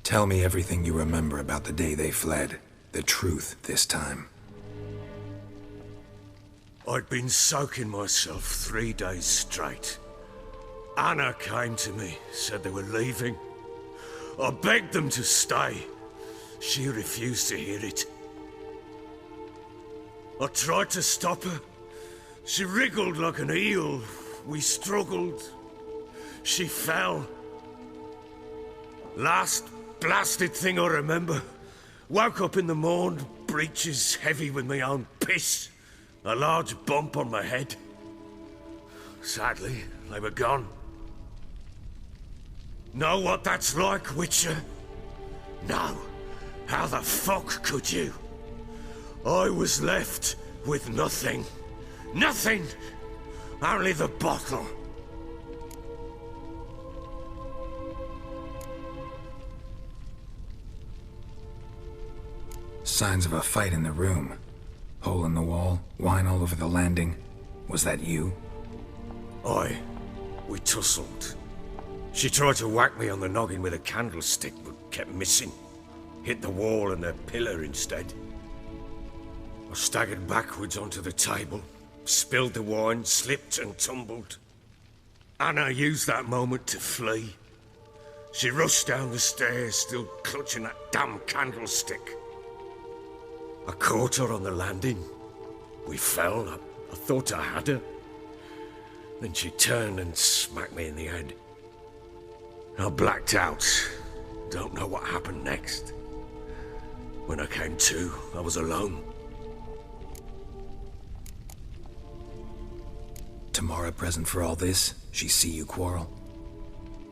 Tell me everything you remember about the day they fled. The truth this time. I'd been soaking myself 3 days straight. Anna came to me, said they were leaving. I begged them to stay. She refused to hear it. I tried to stop her. She wriggled like an eel. We struggled. She fell. Last blasted thing I remember. Woke up in the morn, breeches heavy with my own piss. A large bump on my head. Sadly, they were gone. Know what that's like, Witcher? No. How the fuck could you? I was left with nothing. Nothing! Only the bottle. Signs of a fight in the room. Hole in the wall, wine all over the landing. Was that you? Aye. We tussled. She tried to whack me on the noggin with a candlestick, but kept missing. Hit the wall and a pillar instead. I staggered backwards onto the table, spilled the wine, slipped and tumbled. Anna used that moment to flee. She rushed down the stairs, still clutching that damn candlestick. I caught her on the landing. We fell. I thought I had her. Then she turned and smacked me in the head. I blacked out. Don't know what happened next. When I came to, I was alone. Tamara present for all this? She see you quarrel?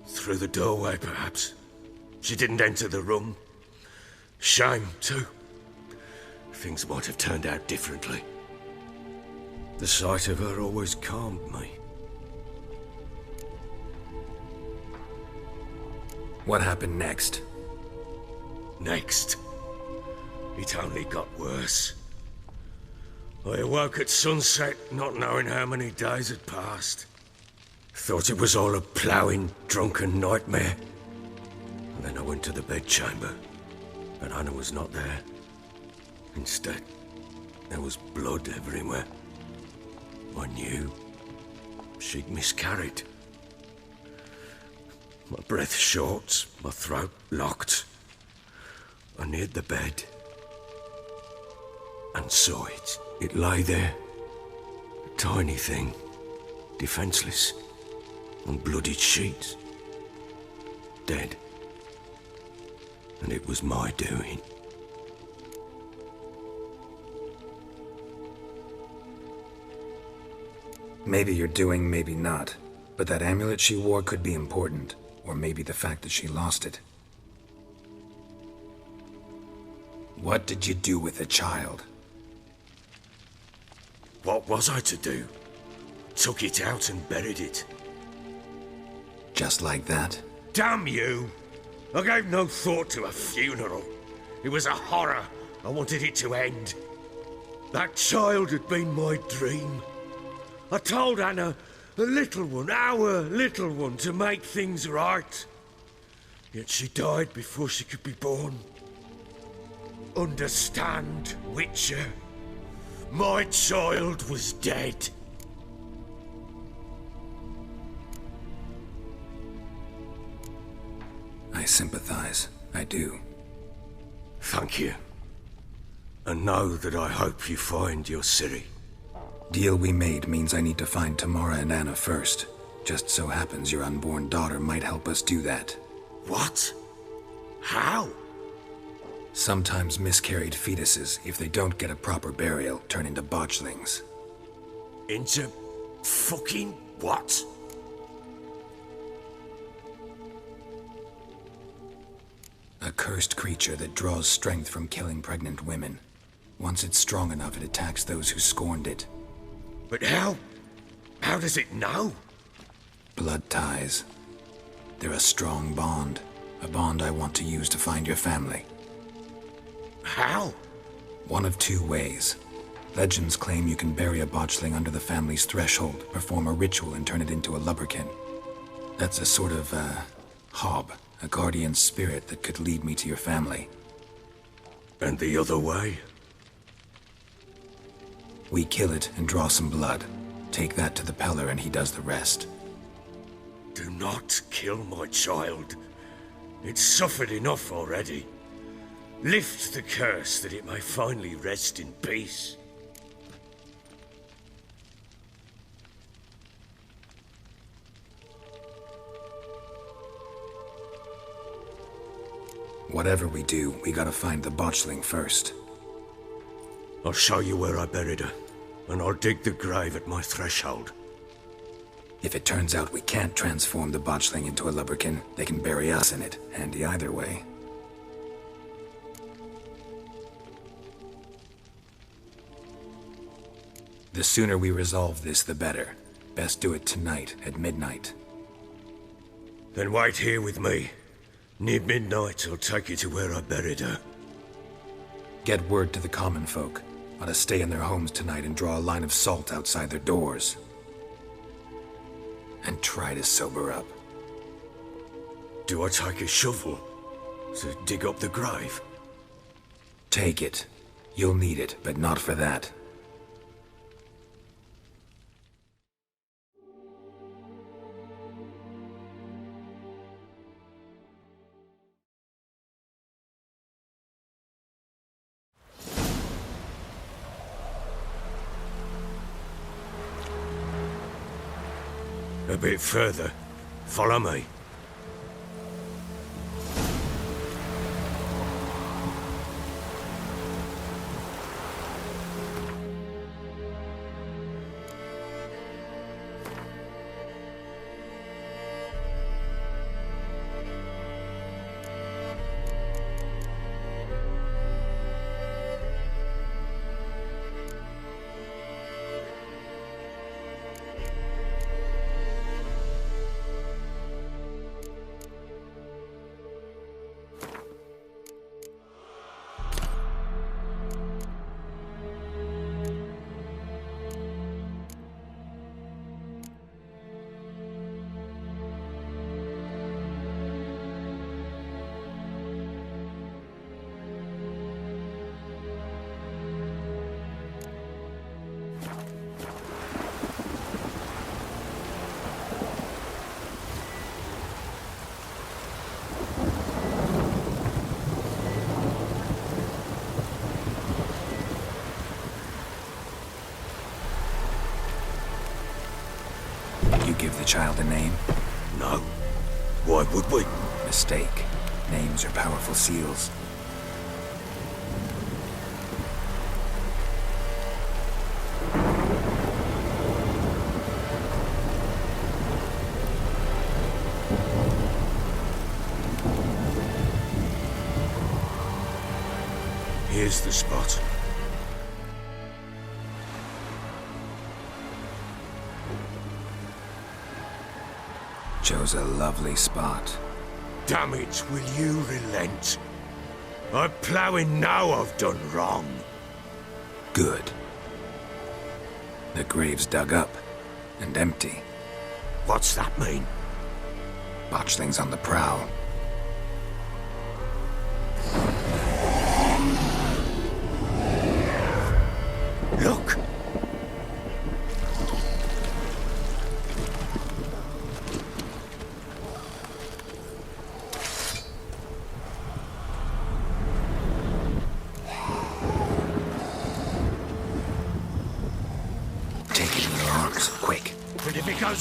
Through the doorway, perhaps. She didn't enter the room. Shame, too. Things might have turned out differently. The sight of her always calmed me. What happened next? Next? It only got worse. I awoke at sunset, not knowing how many days had passed. Thought it was all a ploughing, drunken nightmare. And then I went to the bedchamber, and Anna was not there. Instead, there was blood everywhere. I knew she'd miscarried. My breath short, my throat locked. I neared the bed and saw it. It lay there, a tiny thing, defenseless, on bloodied sheets, dead. And it was my doing. Maybe you're doing, maybe not. But that amulet she wore could be important. Or maybe the fact that she lost it. What did you do with the child? What was I to do? Took it out and buried it. Just like that? Damn you! I gave no thought to a funeral. It was a horror. I wanted it to end. That child had been my dream. I told Anna, the little one, our little one, to make things right. Yet she died before she could be born. Understand, Witcher? My child was dead. I sympathize. I do. Thank you. And know that I hope you find your Ciri. Deal we made means I need to find Tamara and Anna first. Just so happens your unborn daughter might help us do that. What? How? Sometimes miscarried fetuses, if they don't get a proper burial, turn into botchlings. Into fucking what? A cursed creature that draws strength from killing pregnant women. Once it's strong enough, it attacks those who scorned it. But how? How does it know? Blood ties. They're a strong bond. A bond I want to use to find your family. How? One of two ways. Legends claim you can bury a botchling under the family's threshold, perform a ritual, and turn it into a lubberkin. That's a sort of, hob, a guardian spirit that could lead me to your family. And the other way? We kill it and draw some blood. Take that to the Peller and he does the rest. Do not kill my child. It's suffered enough already. Lift the curse that it may finally rest in peace. Whatever we do, we gotta find the botchling first. I'll show you where I buried her, and I'll dig the grave at my threshold. If it turns out we can't transform the botchling into a lubberkin, they can bury us in it. Handy either way. The sooner we resolve this, the better. Best do it tonight, at midnight. Then wait here with me. Near midnight, I'll take you to where I buried her. Get word to the common folk. Ought to stay in their homes tonight and draw a line of salt outside their doors. And try to sober up. Do I take a shovel to dig up the grave? Take it. You'll need it, but not for that. A bit further. Follow me. Give the child a name? No. Why would we? Mistake. Names are powerful seals. Here's the spot. Chose a lovely spot. Damn it, will you relent? I'm ploughing now I've done wrong. Good. The grave's dug up and empty. What's that mean? Botchlings on the prowl. Look!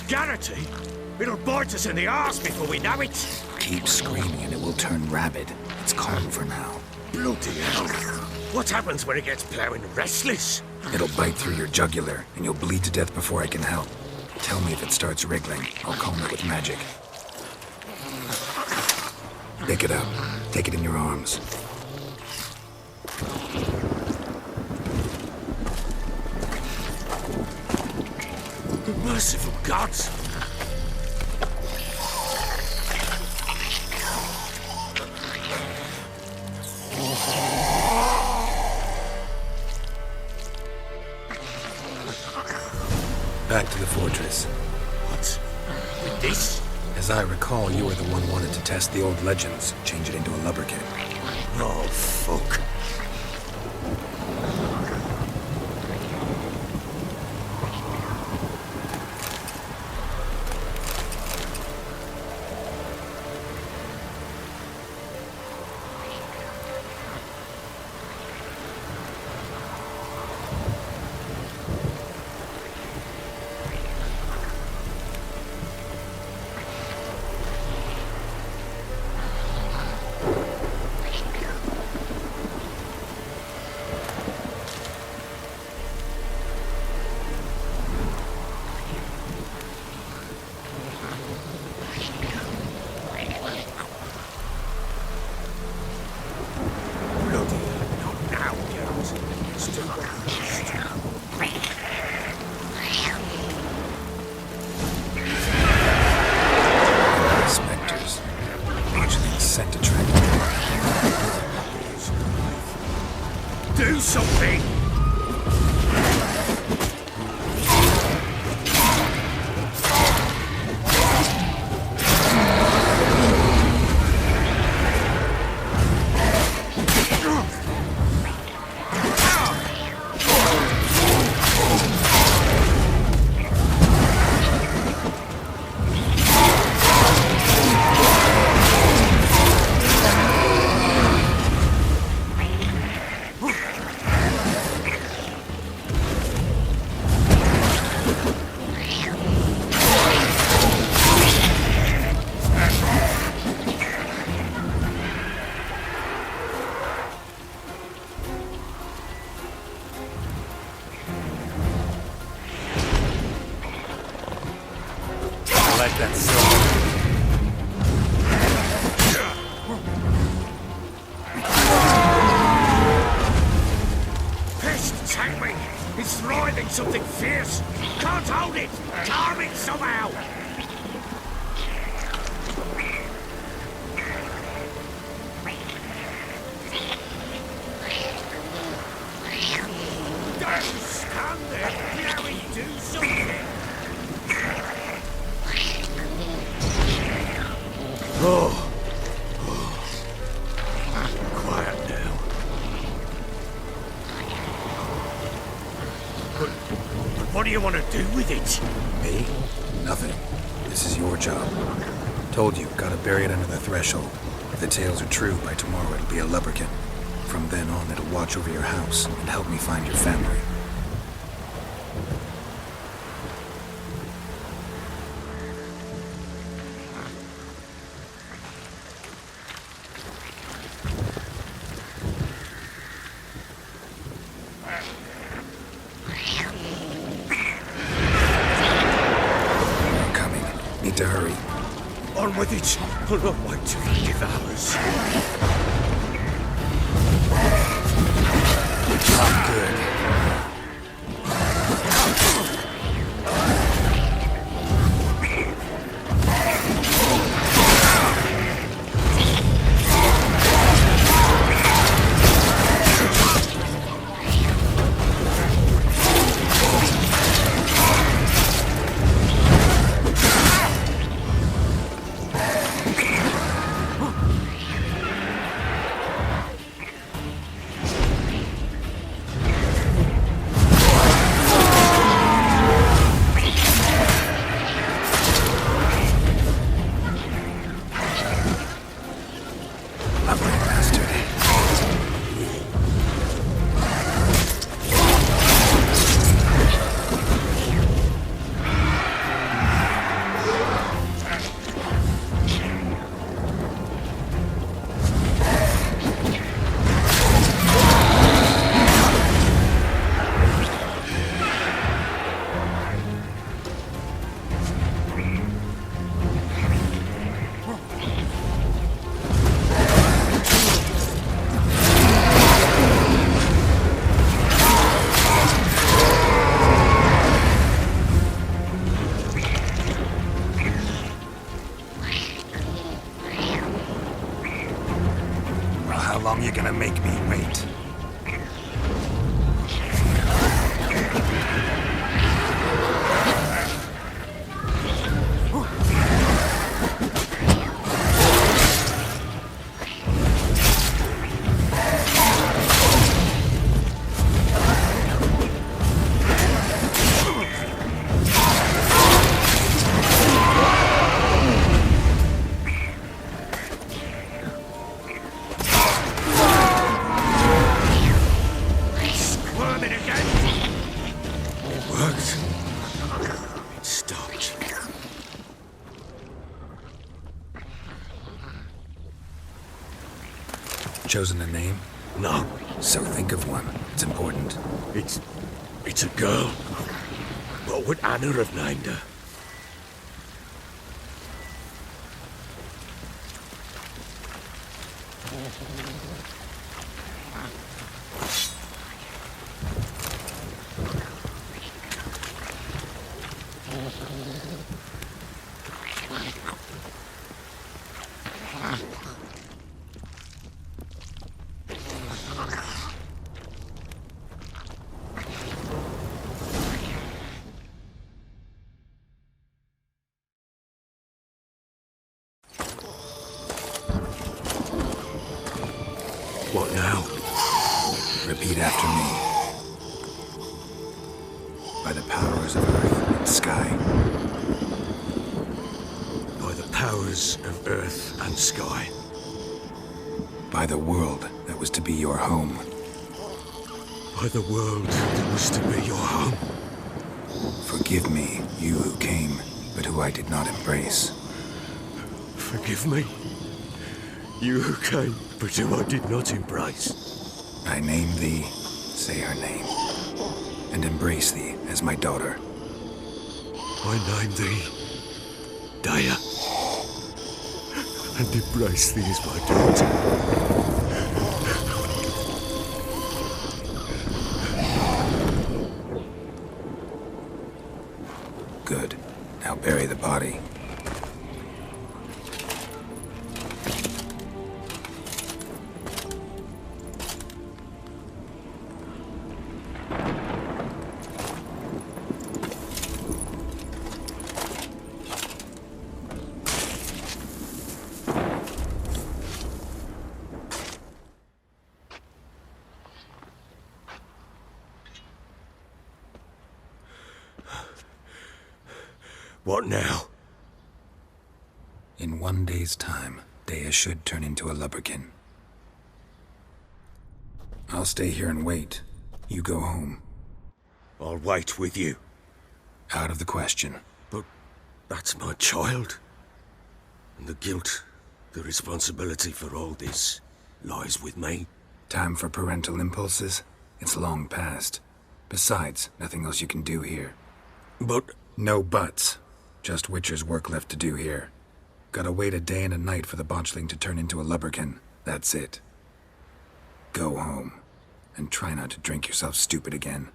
Guaranteed, it'll bite us in the arse before we know it. Keep screaming and it will turn rabid. It's calm for now. Bloody hell. What happens when it gets ploughing restless? It'll bite through your jugular and you'll bleed to death before I can help. Tell me if it starts wriggling. I'll calm it with magic. Pick it up. Take it in your arms. Merciful gods! Back to the fortress. What? With this? As I recall, you were the one wanted to test the old legends, change it into a lubberkin. Oh, fuck. something! What do you want to do with it? Me? Nothing. This is your job. Told you, gotta bury it under the threshold. If the tales are true, by tomorrow it'll be a leprechaun. From then on, it'll watch over your house and help me find your family. To hurry. On with it! I'll not wait till it devours. Not good. You're gonna make me wait. Chosen a name? No. So think of one. It's important. It's a girl. What would Anna have named her? What now? Repeat after me. By the powers of earth and sky. By the powers of earth and sky. By the world that was to be your home. By the world that was to be your home. Forgive me, you who came, but who I did not embrace. Forgive me, you who came, but who I did not embrace. I name thee, say her name, and embrace thee as my daughter. I name thee, Daya, and embrace thee as my daughter. Good. Now bury the body. What now? In 1 day's time, Daya should turn into a lubberkin. I'll stay here and wait. You go home. I'll wait with you. Out of the question. But that's my child. And the guilt, the responsibility for all this lies with me. Time for parental impulses? It's long past. Besides, nothing else you can do here. But... No buts. Just Witcher's work left to do here. Gotta wait a day and a night for the botchling to turn into a lubberkin. That's it. Go home. And try not to drink yourself stupid again.